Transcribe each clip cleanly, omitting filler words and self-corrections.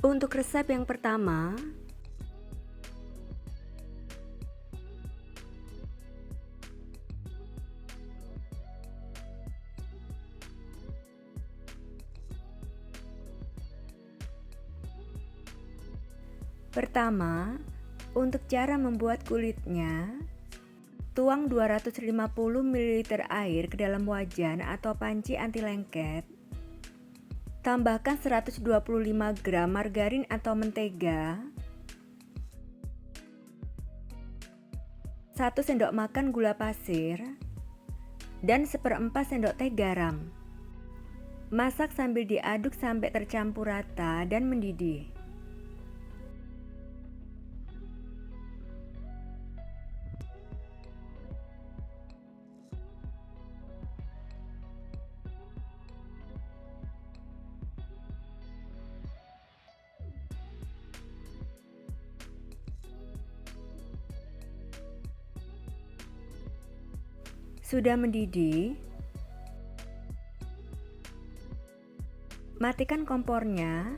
Untuk resep yang pertama, untuk cara membuat kulitnya, tuang 250 ml air ke dalam wajan atau panci anti lengket. Tambahkan 125 gram margarin atau mentega, 1 sendok makan gula pasir, dan 1/4 sendok teh garam. Masak sambil diaduk sampai tercampur rata dan mendidih. Sudah mendidih, matikan kompornya.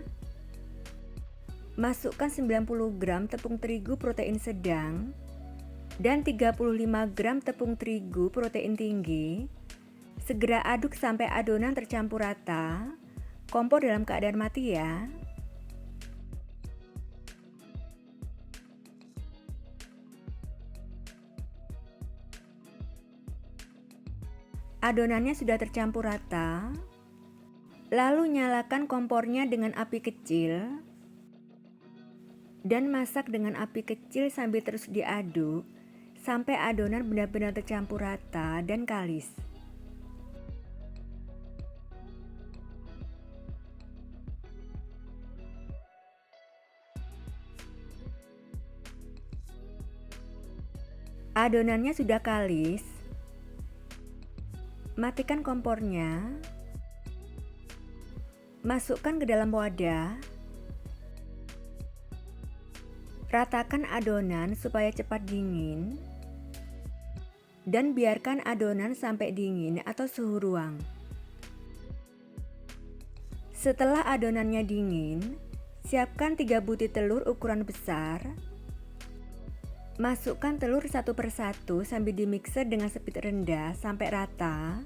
Masukkan 90 gram tepung terigu protein sedang dan 35 gram tepung terigu protein tinggi. Segera aduk sampai adonan tercampur rata. Kompor dalam keadaan mati ya. Adonannya sudah tercampur rata. Lalu nyalakan kompornya dengan api kecil dan masak dengan api kecil sambil terus diaduk sampai adonan benar-benar tercampur rata dan kalis. Adonannya sudah kalis. Matikan kompornya. Masukkan ke dalam wadah. Ratakan adonan supaya cepat dingin. Dan biarkan adonan sampai dingin atau suhu ruang. Setelah adonannya dingin, siapkan 3 butir telur ukuran besar. Masukkan telur satu persatu sambil dimixer dengan speed rendah sampai rata.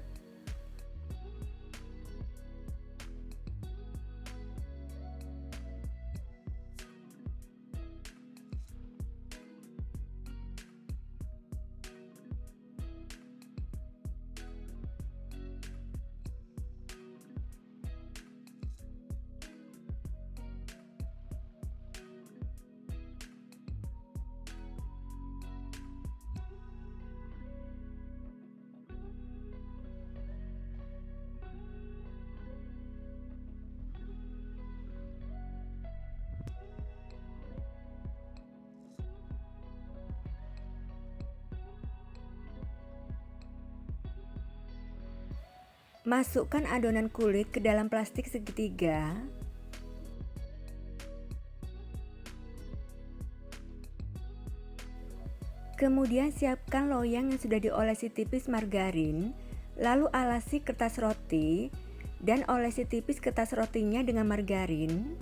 Masukkan adonan kulit ke dalam plastik segitiga. Kemudian siapkan loyang yang sudah diolesi tipis margarin, lalu alasi kertas roti dan olesi tipis kertas rotinya dengan margarin.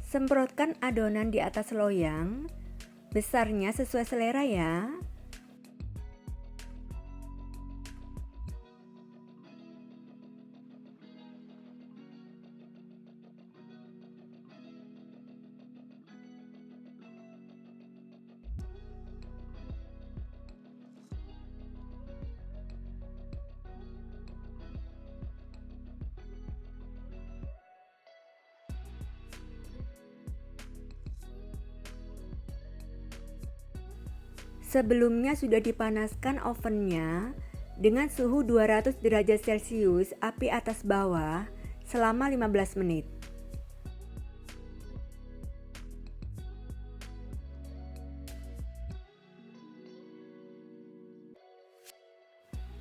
Semprotkan adonan di atas loyang, besarnya sesuai selera ya. Sebelumnya sudah dipanaskan ovennya dengan suhu 200 derajat Celcius api atas bawah selama 15 menit.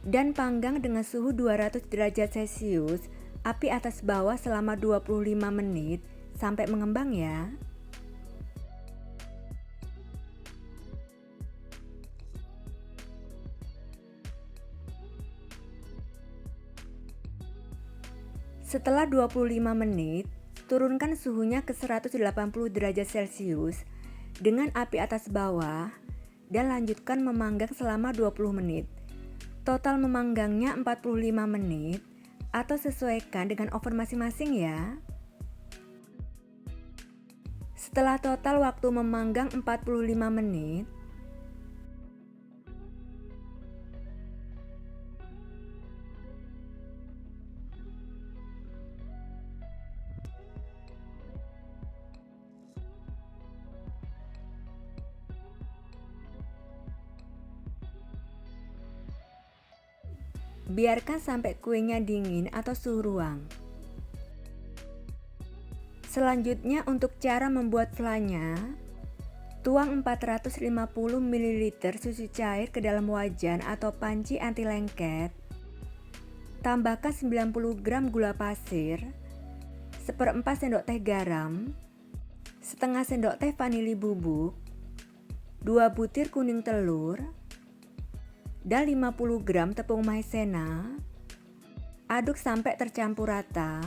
Dan panggang dengan suhu 200 derajat Celcius api atas bawah selama 25 menit sampai mengembang ya. Setelah 25 menit, turunkan suhunya ke 180 derajat Celcius dengan api atas bawah dan lanjutkan memanggang selama 20 menit. Total memanggangnya 45 menit atau sesuaikan dengan oven masing-masing ya. Setelah total waktu memanggang 45 menit, biarkan sampai kuenya dingin atau suhu ruang. Selanjutnya untuk cara membuat flanya, tuang 450 ml susu cair ke dalam wajan atau panci anti lengket. Tambahkan 90 gram gula pasir, 1/4 sendok teh garam, setengah sendok teh vanili bubuk, 2 butir kuning telur, dan 50 gram tepung maizena. Aduk sampai tercampur rata.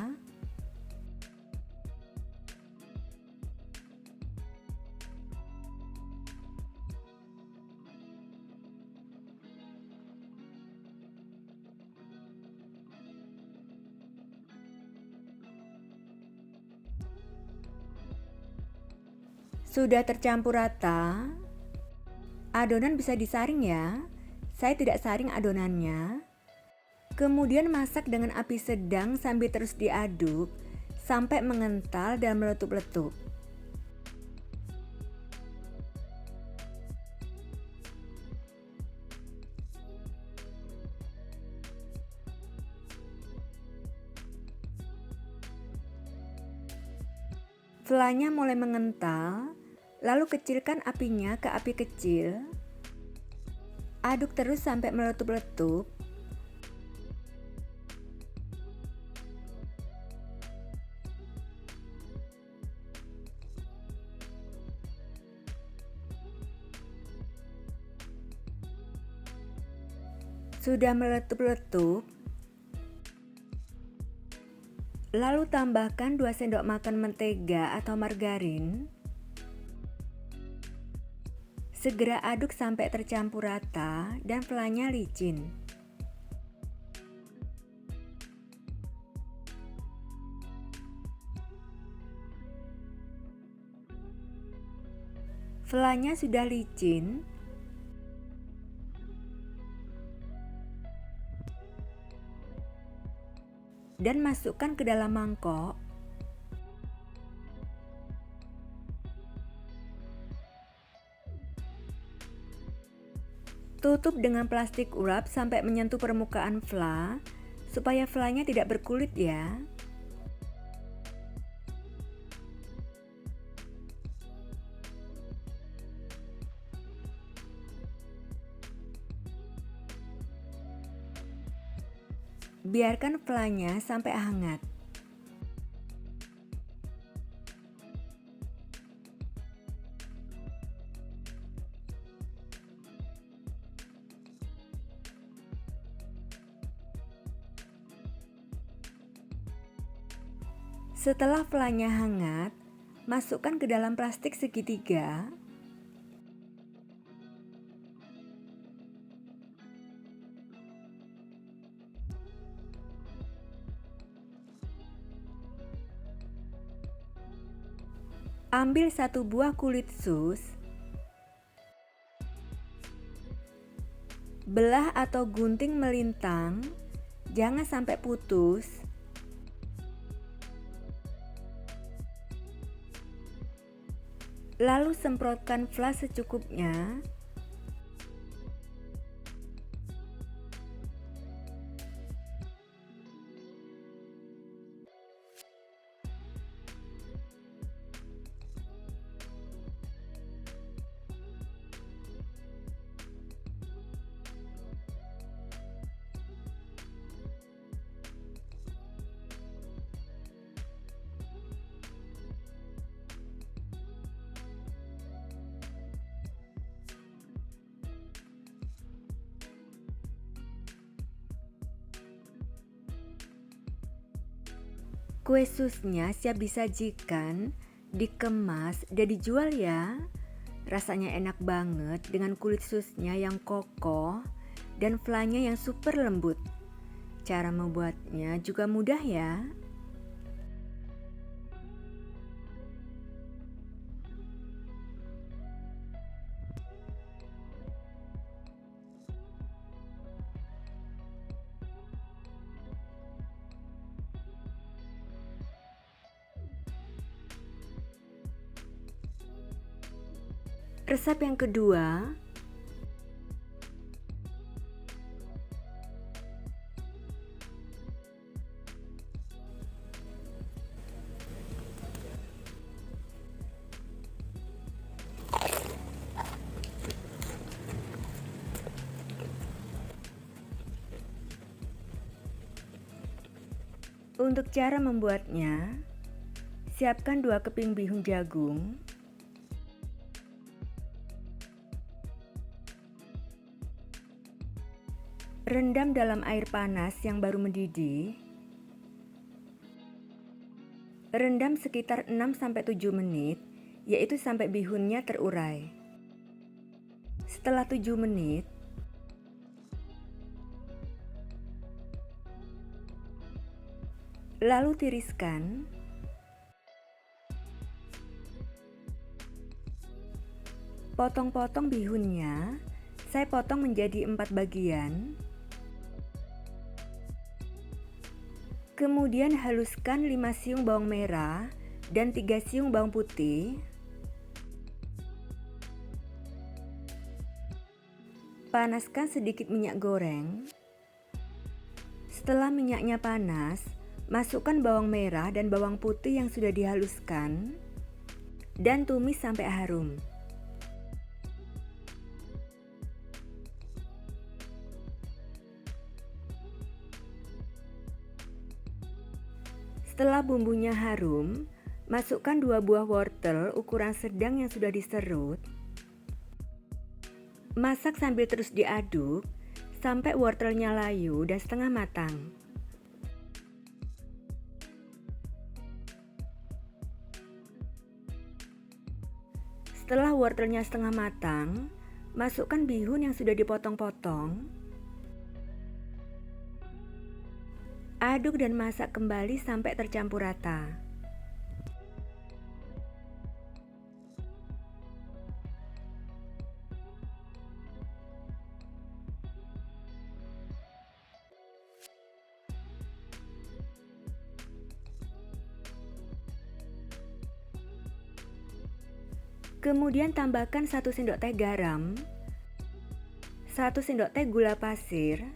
Sudah tercampur rata, adonan bisa disaring ya. Saya tidak saring adonannya. Kemudian masak dengan api sedang sambil terus diaduk sampai mengental dan meletup-letup. Flanya mulai mengental, lalu kecilkan apinya ke api kecil. Aduk terus sampai meletup-letup. Sudah meletup-letup, lalu tambahkan 2 sendok makan mentega atau margarin. Segera aduk sampai tercampur rata dan flanya licin. Flanya sudah licin. Dan masukkan ke dalam mangkok. Tutup dengan plastik urap sampai menyentuh permukaan fla, supaya flanya tidak berkulit ya. Biarkan flanya sampai hangat. Setelah flanya hangat, masukkan ke dalam plastik segitiga. Ambil 1 buah kulit sus. Belah atau gunting melintang, jangan sampai putus. Lalu semprotkan fla secukupnya. Kue susnya siap disajikan, dikemas, dan dijual ya. Rasanya enak banget dengan kulit susnya yang kokoh dan flanya yang super lembut. Cara membuatnya juga mudah ya. Resep yang kedua, untuk cara membuatnya, siapkan 2 keping bihun jagung, rendam dalam air panas yang baru mendidih. Rendam sekitar 6-7 menit, yaitu sampai bihunnya terurai. Setelah 7 menit, lalu tiriskan. Potong-potong bihunnya, saya potong menjadi 4 bagian. Kemudian haluskan 5 siung bawang merah dan 3 siung bawang putih. Panaskan sedikit minyak goreng. Setelah minyaknya panas, masukkan bawang merah dan bawang putih yang sudah dihaluskan dan tumis sampai harum. Setelah bumbunya harum, masukkan 2 buah wortel ukuran sedang yang sudah diserut. Masak sambil terus diaduk sampai wortelnya layu dan setengah matang. Setelah wortelnya setengah matang, masukkan bihun yang sudah dipotong-potong. Aduk dan masak kembali sampai tercampur rata. Kemudian tambahkan 1 sendok teh garam, 1 sendok teh gula pasir,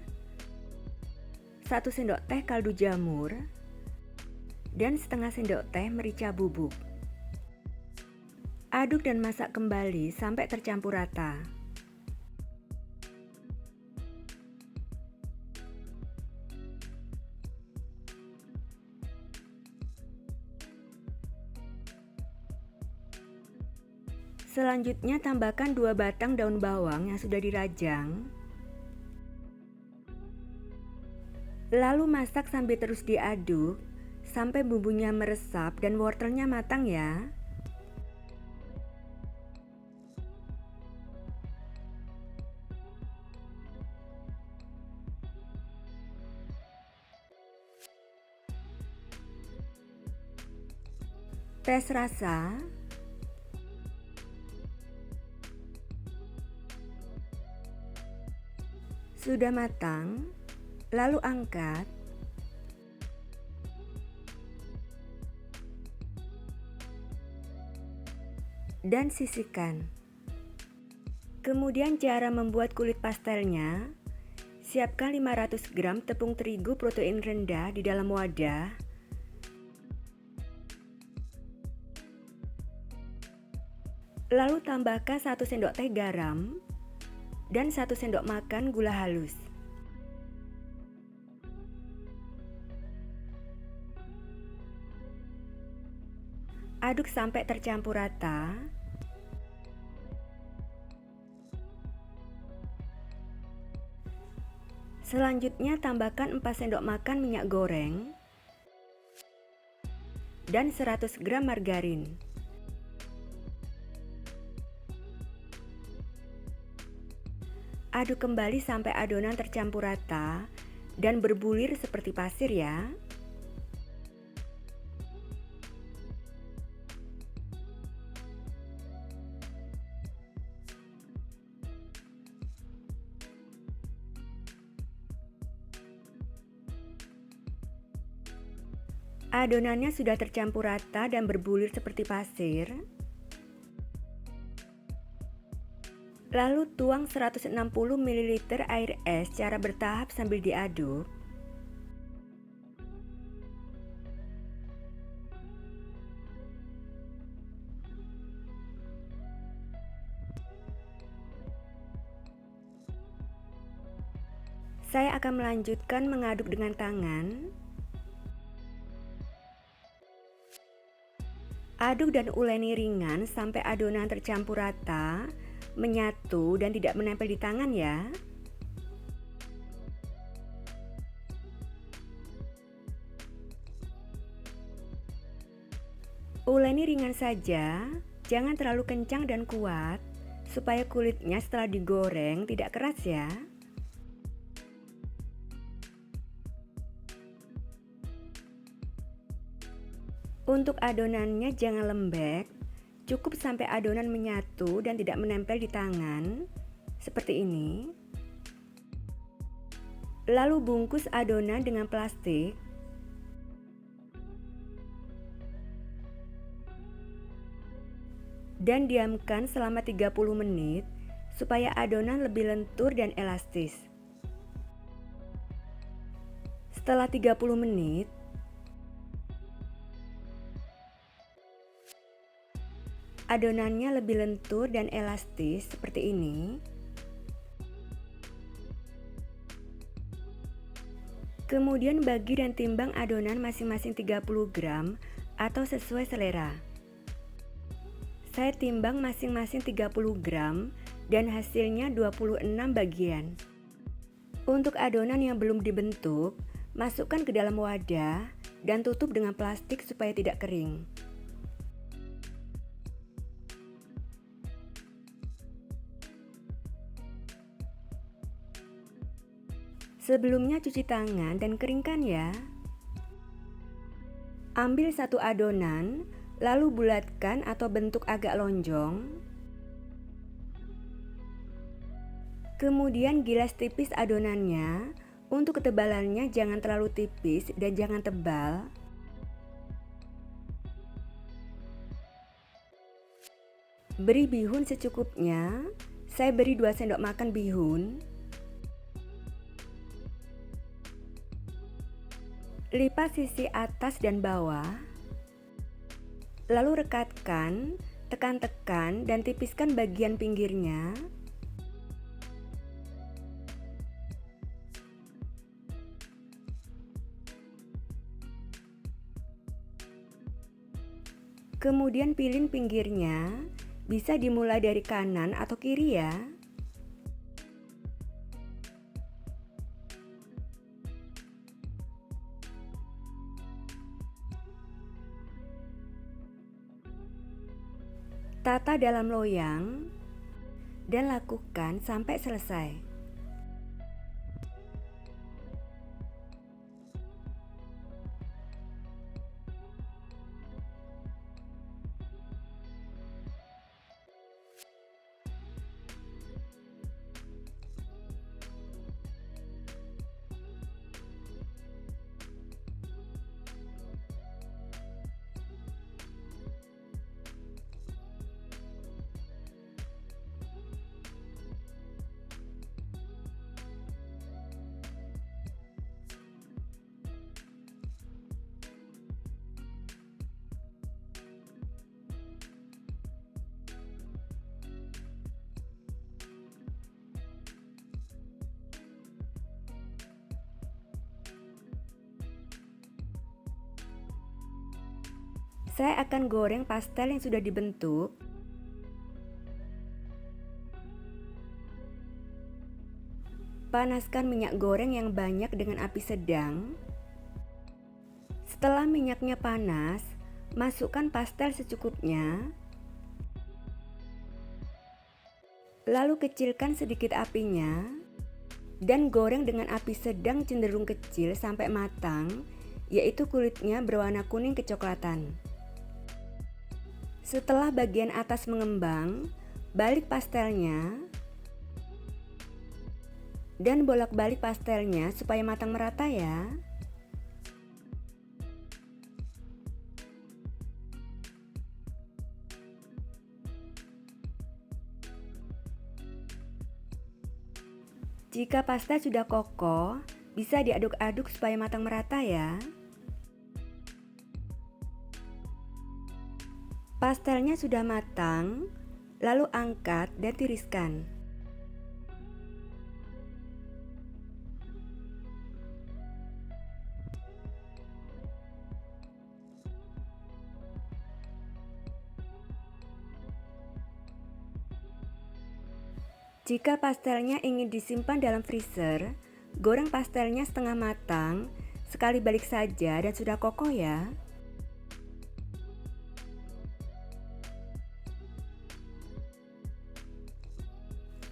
1 sendok teh kaldu jamur, dan setengah sendok teh merica bubuk. Aduk dan masak kembali sampai tercampur rata. Selanjutnya tambahkan 2 batang daun bawang yang sudah dirajang. Lalu masak sambil terus diaduk sampai bumbunya meresap dan wortelnya matang ya. Tes rasa. Sudah matang. Lalu angkat. Dan sisihkan. Kemudian cara membuat kulit pastelnya. Siapkan 500 gram tepung terigu protein rendah di dalam wadah. Lalu tambahkan 1 sendok teh garam dan 1 sendok makan gula halus. Aduk sampai tercampur rata. Selanjutnya tambahkan 4 sendok makan minyak goreng. dan 100 gram margarin. Aduk kembali sampai adonan tercampur rata dan berbulir seperti pasir ya. Adonannya sudah tercampur rata dan berbulir seperti pasir. Lalu tuang 160 ml air es secara bertahap sambil diaduk. Saya akan melanjutkan mengaduk dengan tangan. Aduk dan uleni ringan sampai adonan tercampur rata, menyatu dan tidak menempel di tangan ya. Uleni ringan saja, jangan terlalu kencang dan kuat, supaya kulitnya setelah digoreng tidak keras ya. Untuk adonannya jangan lembek, cukup sampai adonan menyatu dan tidak menempel di tangan, seperti ini. Lalu bungkus adonan dengan plastik. Dan diamkan selama 30 menit supaya adonan lebih lentur dan elastis. Setelah 30 menit, adonannya lebih lentur dan elastis seperti ini. Kemudian bagi dan timbang adonan masing-masing 30 gram atau sesuai selera. Saya timbang masing-masing 30 gram dan hasilnya 26 bagian. Untuk adonan yang belum dibentuk, masukkan ke dalam wadah dan tutup dengan plastik supaya tidak kering. Sebelumnya cuci tangan dan keringkan ya. Ambil satu adonan, lalu bulatkan atau bentuk agak lonjong. Kemudian gilas tipis adonannya. Untuk ketebalannya jangan terlalu tipis dan jangan tebal. Beri bihun secukupnya. Saya beri 2 sendok makan bihun. Lipat sisi atas dan bawah. Lalu rekatkan, tekan-tekan dan tipiskan bagian pinggirnya. Kemudian pilin pinggirnya, bisa dimulai dari kanan atau kiri ya. Tata dalam loyang dan lakukan sampai selesai. Saya akan goreng pastel yang sudah dibentuk. Panaskan minyak goreng yang banyak dengan api sedang. Setelah minyaknya panas, Masukkan pastel secukupnya, lalu kecilkan sedikit apinya dan goreng dengan api sedang cenderung kecil sampai matang, yaitu kulitnya berwarna kuning kecoklatan. Setelah bagian atas mengembang, balik pastelnya dan bolak-balik pastelnya supaya matang merata ya. Jika pastel sudah kokoh, bisa diaduk-aduk supaya matang merata ya. Pastelnya sudah matang, lalu angkat dan tiriskan. Jika pastelnya ingin disimpan dalam freezer, goreng pastelnya setengah matang, sekali balik saja dan sudah kokoh ya.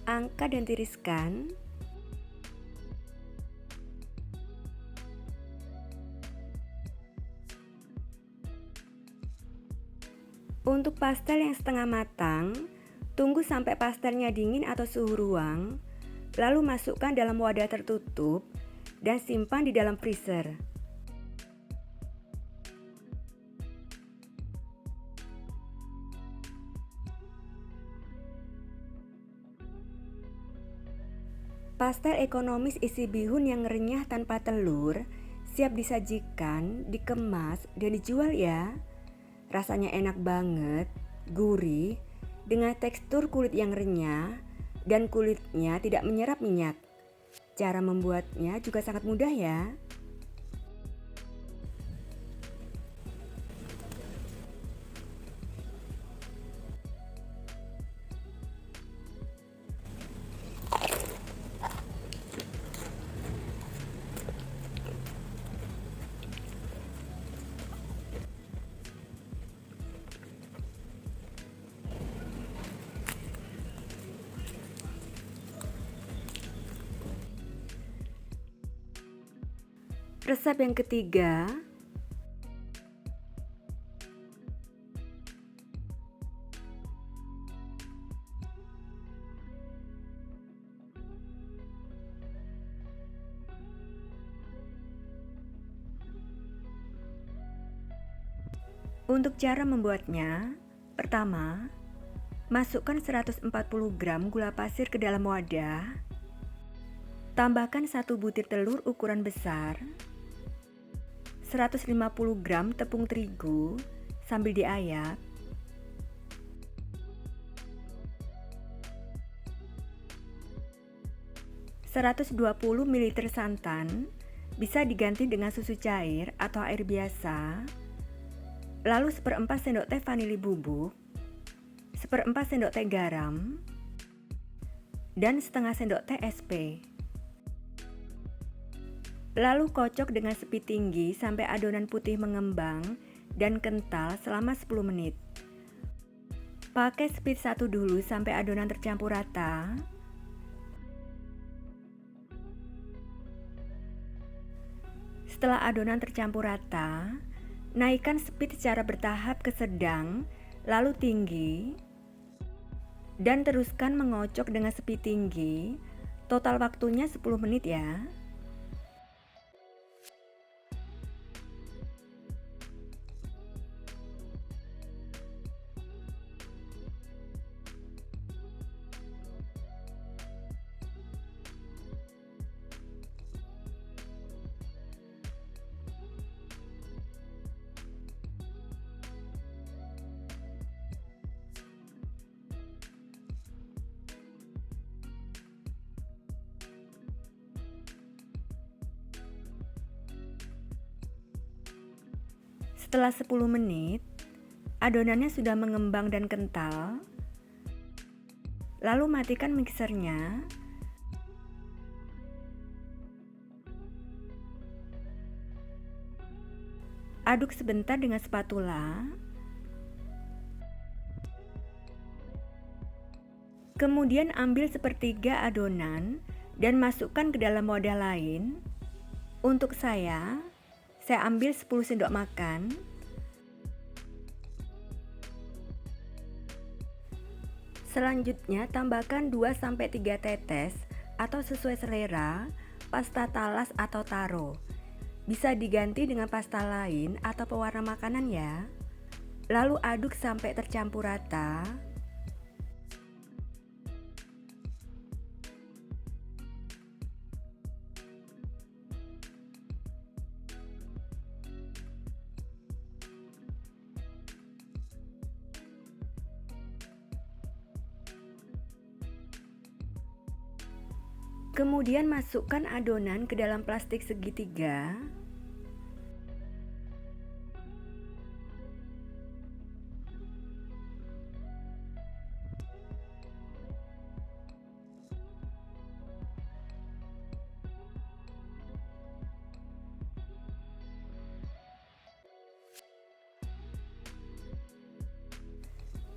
Angkat dan tiriskan. Untuk pastel yang setengah matang, tunggu sampai pastelnya dingin atau suhu ruang, lalu masukkan dalam wadah tertutup dan simpan di dalam freezer. Pastel ekonomis isi bihun yang renyah tanpa telur, siap disajikan, dikemas, dan dijual ya. Rasanya enak banget, gurih, dengan tekstur kulit yang renyah dan kulitnya tidak menyerap minyak. Cara membuatnya juga sangat mudah ya. Resep yang ketiga, untuk cara membuatnya, pertama, masukkan 140 gram gula pasir ke dalam wadah, tambahkan 1 butir telur ukuran besar, 150 gram tepung terigu sambil diayak, 120 ml santan, bisa diganti dengan susu cair atau air biasa, lalu 1/4 sendok teh vanili bubuk, 1/4 sendok teh garam, dan setengah sendok teh SP. Lalu kocok dengan speed tinggi sampai adonan putih mengembang dan kental selama 10 menit. Pakai speed 1 dulu sampai adonan tercampur rata. Setelah adonan tercampur rata, naikkan speed secara bertahap ke sedang, lalu tinggi, dan teruskan mengocok dengan speed tinggi. Total waktunya 10 menit ya. Setelah 10 menit, adonannya sudah mengembang dan kental. Lalu matikan mixernya. Aduk sebentar dengan spatula. Kemudian ambil sepertiga adonan dan masukkan ke dalam wadah lain. Untuk saya ambil 10 sendok makan. Selanjutnya tambahkan 2-3 tetes atau sesuai selera pasta talas atau taro. Bisa diganti dengan pasta lain atau pewarna makanan ya. Lalu aduk sampai tercampur rata. Kemudian masukkan adonan ke dalam plastik segitiga.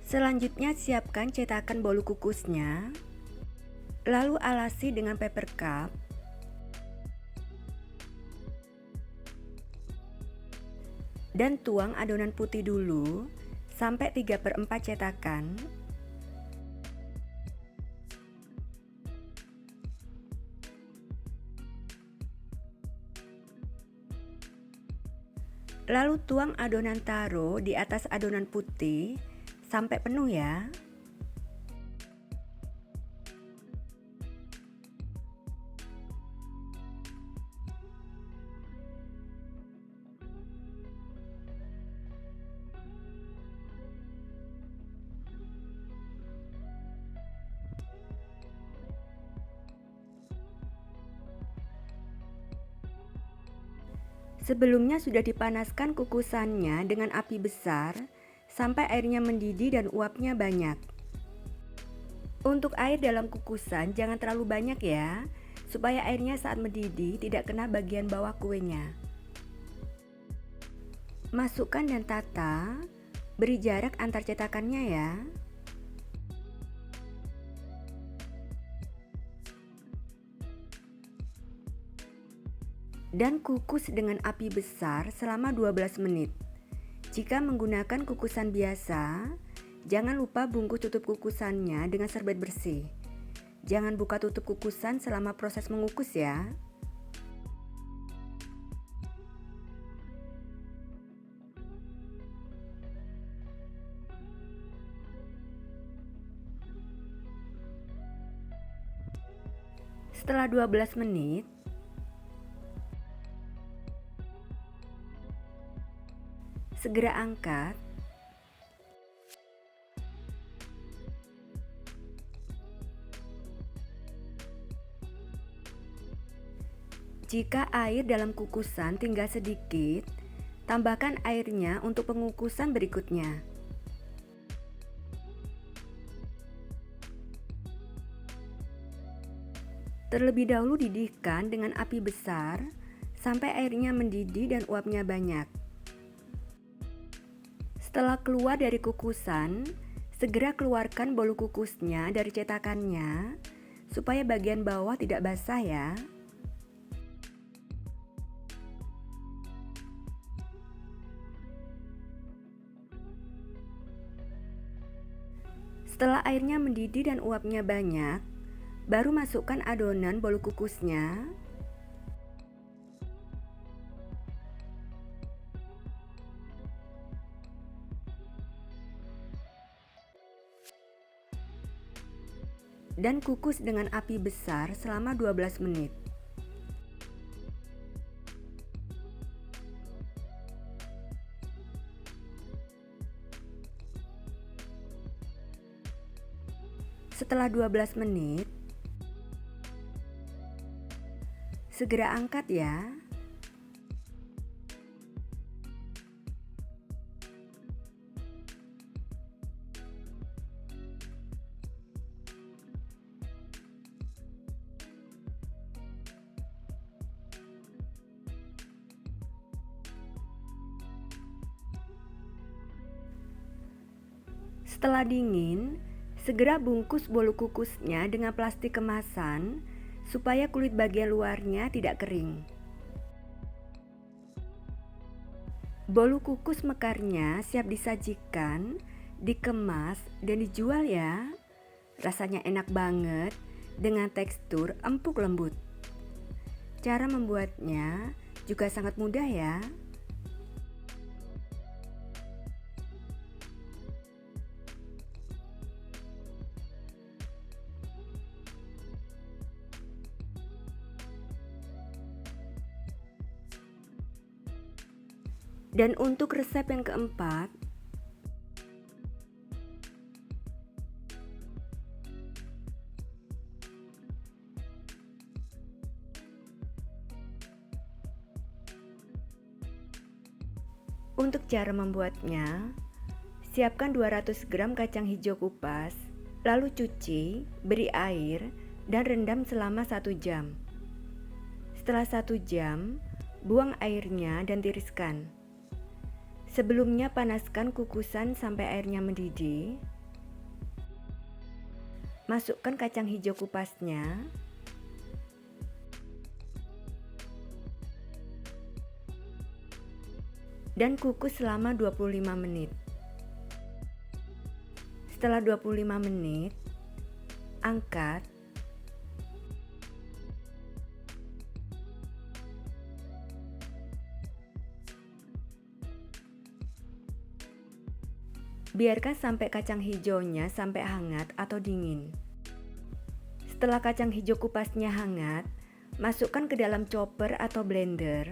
Selanjutnya siapkan cetakan bolu kukusnya. Lalu alasi dengan paper cup. Dan tuang adonan putih dulu sampai 3/4 cetakan. Lalu tuang adonan taro di atas adonan putih sampai penuh ya. Sebelumnya sudah dipanaskan kukusannya dengan api besar sampai airnya mendidih dan uapnya banyak. Untuk air dalam kukusan jangan terlalu banyak ya, supaya airnya saat mendidih tidak kena bagian bawah kuenya. Masukkan dan tata, beri jarak antar cetakannya ya. Dan kukus dengan api besar selama 12 menit. Jika menggunakan kukusan biasa, jangan lupa bungkus tutup kukusannya dengan serbet bersih. Jangan buka tutup kukusan selama proses mengukus ya. Setelah 12 menit, segera angkat. Jika air dalam kukusan tinggal sedikit, tambahkan airnya untuk pengukusan berikutnya. Terlebih dahulu didihkan dengan api besar sampai airnya mendidih dan uapnya banyak. Setelah keluar dari kukusan, segera keluarkan bolu kukusnya dari cetakannya supaya bagian bawah tidak basah ya. Setelah airnya mendidih dan uapnya banyak, baru masukkan adonan bolu kukusnya. Dan kukus dengan api besar selama 12 menit. Setelah 12 menit, segera angkat ya. Setelah dingin, segera bungkus bolu kukusnya dengan plastik kemasan supaya kulit bagian luarnya tidak kering. Bolu kukus mekarnya siap disajikan, dikemas, dan dijual ya. Rasanya enak banget dengan tekstur empuk lembut. Cara membuatnya juga sangat mudah ya. Dan untuk resep yang keempat, untuk cara membuatnya, siapkan 200 gram kacang hijau kupas, lalu cuci, beri air, dan rendam selama 1 jam. Setelah 1 jam, buang airnya dan tiriskan. Sebelumnya panaskan kukusan sampai airnya mendidih. Masukkan kacang hijau kupasnya. Dan kukus selama 25 menit. Setelah 25 menit, angkat. Biarkan sampai kacang hijaunya sampai hangat atau dingin. Setelah kacang hijau kupasnya hangat, masukkan ke dalam chopper atau blender.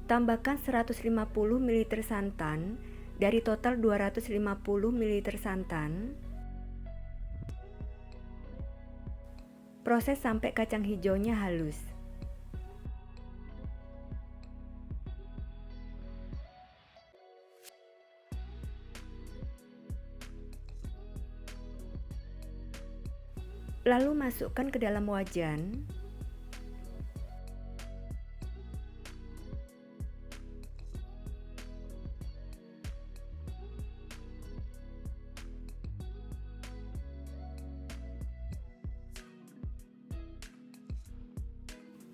Tambahkan 150 ml santan dari total 250 ml santan. Proses sampai kacang hijaunya halus. Lalu masukkan ke dalam wajan.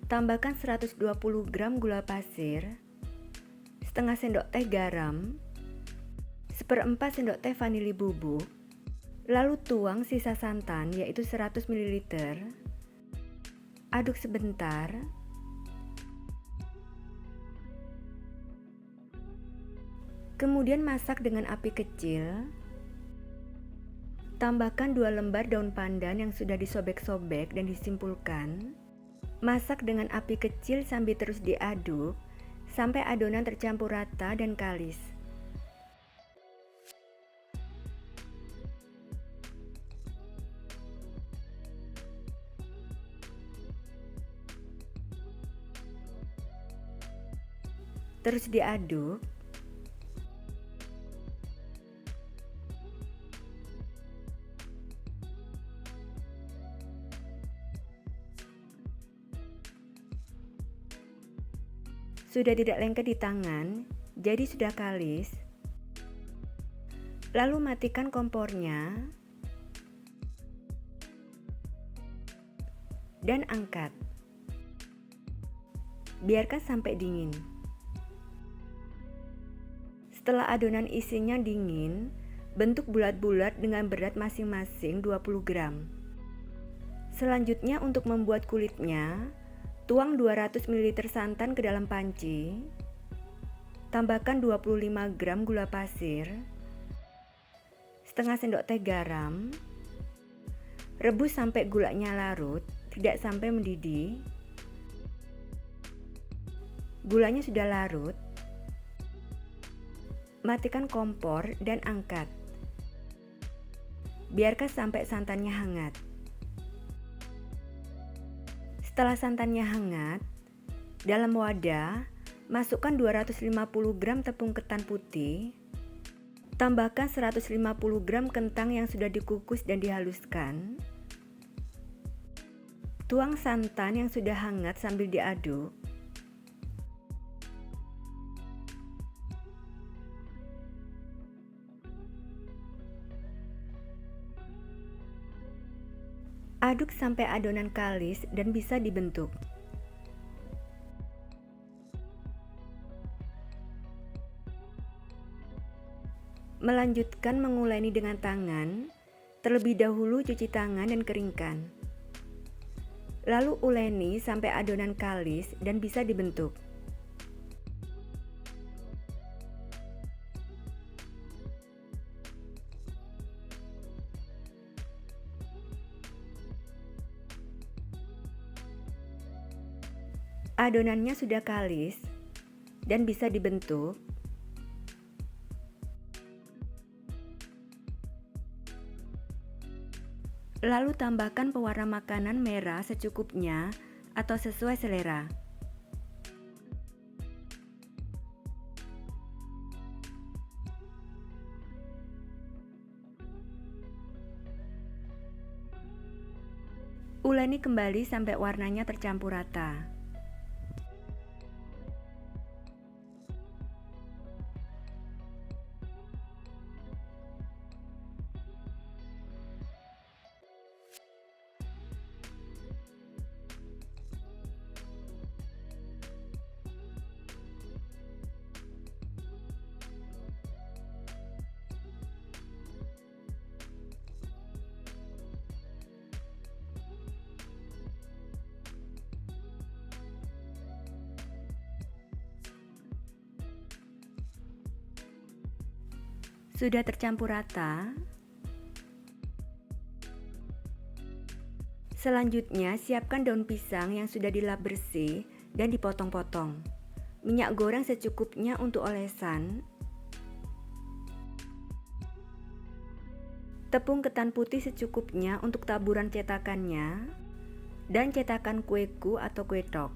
Tambahkan 120 gram gula pasir, setengah sendok teh garam, 1/4 sendok teh vanili bubuk, lalu tuang sisa santan yaitu 100 ml. Aduk sebentar. Kemudian masak dengan api kecil. Tambahkan 2 lembar daun pandan yang sudah disobek-sobek dan disimpulkan. Masak dengan api kecil sambil terus diaduk sampai adonan tercampur rata dan kalis. Terus diaduk. Sudah tidak lengket di tangan, jadi sudah kalis. Lalu matikan kompornya dan angkat. Biarkan sampai dingin. Setelah adonan isinya dingin, bentuk bulat-bulat dengan berat masing-masing 20 gram. Selanjutnya untuk membuat kulitnya, tuang 200 ml santan ke dalam panci. Tambahkan 25 gram gula pasir, setengah sendok teh garam. Rebus sampai gulanya larut, tidak sampai mendidih. Gulanya sudah larut. Matikan kompor dan angkat. Biarkan sampai santannya hangat. Setelah santannya hangat, dalam wadah, masukkan 250 gram tepung ketan putih, tambahkan 150 gram kentang yang sudah dikukus dan dihaluskan, Tuang santan yang sudah hangat sambil diaduk. Aduk sampai adonan kalis dan bisa dibentuk. Melanjutkan menguleni dengan tangan, terlebih dahulu cuci tangan dan keringkan. Lalu uleni sampai adonan kalis dan bisa dibentuk. Adonannya sudah kalis dan bisa dibentuk. Lalu tambahkan pewarna makanan merah secukupnya atau sesuai selera. Uleni kembali sampai warnanya tercampur rata. Sudah tercampur rata. Selanjutnya, siapkan daun pisang yang sudah dilap bersih dan dipotong-potong. Minyak goreng secukupnya untuk olesan. Tepung ketan putih secukupnya untuk taburan cetakannya. Dan cetakan kueku atau kue tok.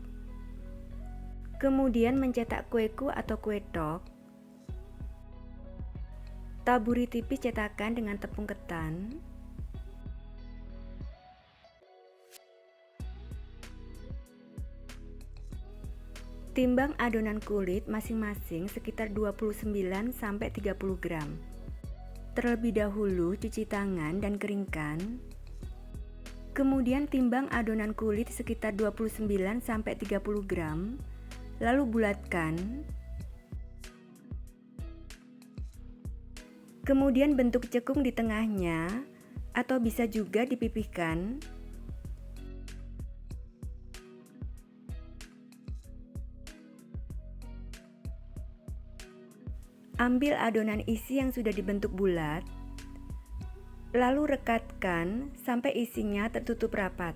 Kemudian mencetak kueku atau kue tok. Taburi tipis cetakan dengan tepung ketan. Timbang adonan kulit masing-masing sekitar 29-30 gram. Terlebih dahulu cuci tangan dan keringkan. Kemudian timbang adonan kulit sekitar 29-30 gram. Lalu bulatkan. Kemudian bentuk cekung di tengahnya, atau bisa juga dipipihkan. Ambil adonan isi yang sudah dibentuk bulat, lalu rekatkan sampai isinya tertutup rapat.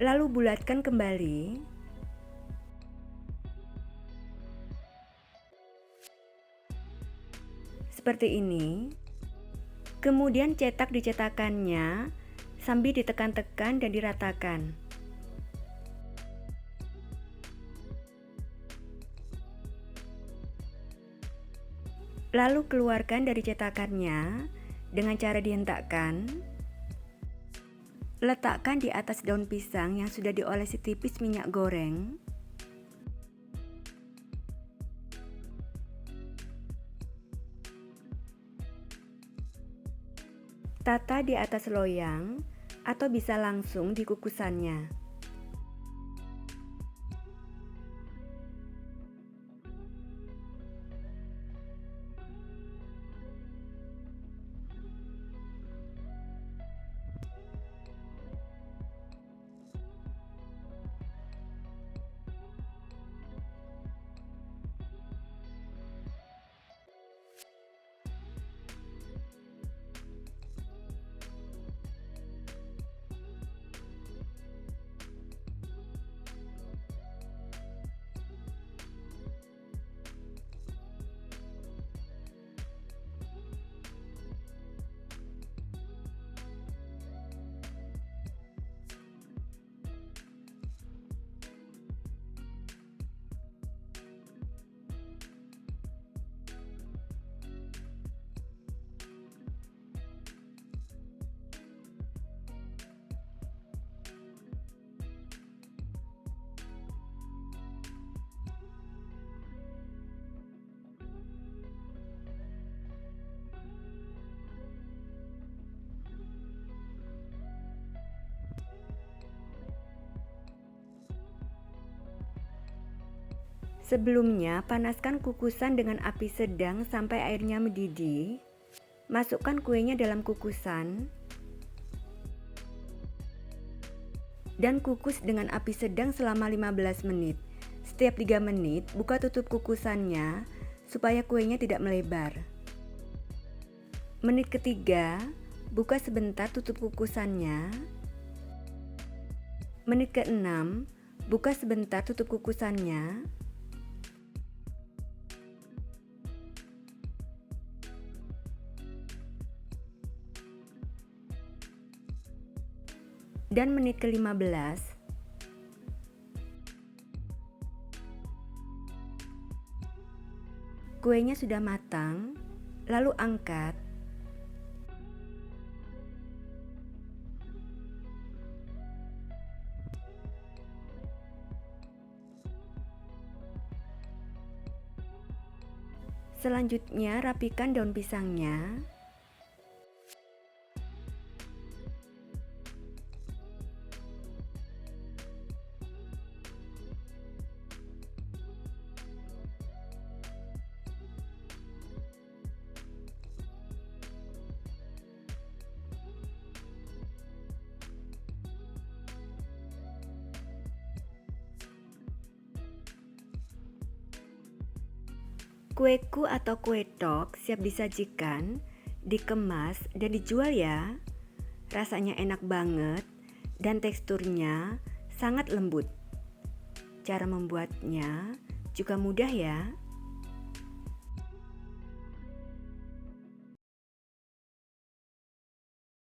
Lalu bulatkan kembali. Seperti ini. Kemudian cetak di cetakannya sambil ditekan-tekan dan diratakan. Lalu keluarkan dari cetakannya dengan cara dihentakkan. Letakkan di atas daun pisang yang sudah diolesi tipis minyak goreng. Tata di atas loyang atau bisa langsung di kukusannya. Sebelumnya, panaskan kukusan dengan api sedang sampai airnya mendidih. Masukkan kuenya dalam kukusan dan kukus dengan api sedang selama 15 menit. Setiap 3 menit, buka tutup kukusannya supaya kuenya tidak melebar. Menit ketiga, buka sebentar tutup kukusannya. Menit ke-6, buka sebentar tutup kukusannya. Dan menit ke-15, kuenya sudah matang, lalu angkat. Selanjutnya, rapikan daun pisangnya. Kueku atau kue tok siap disajikan, dikemas, dan dijual ya. Rasanya enak banget dan teksturnya sangat lembut. Cara membuatnya juga mudah ya.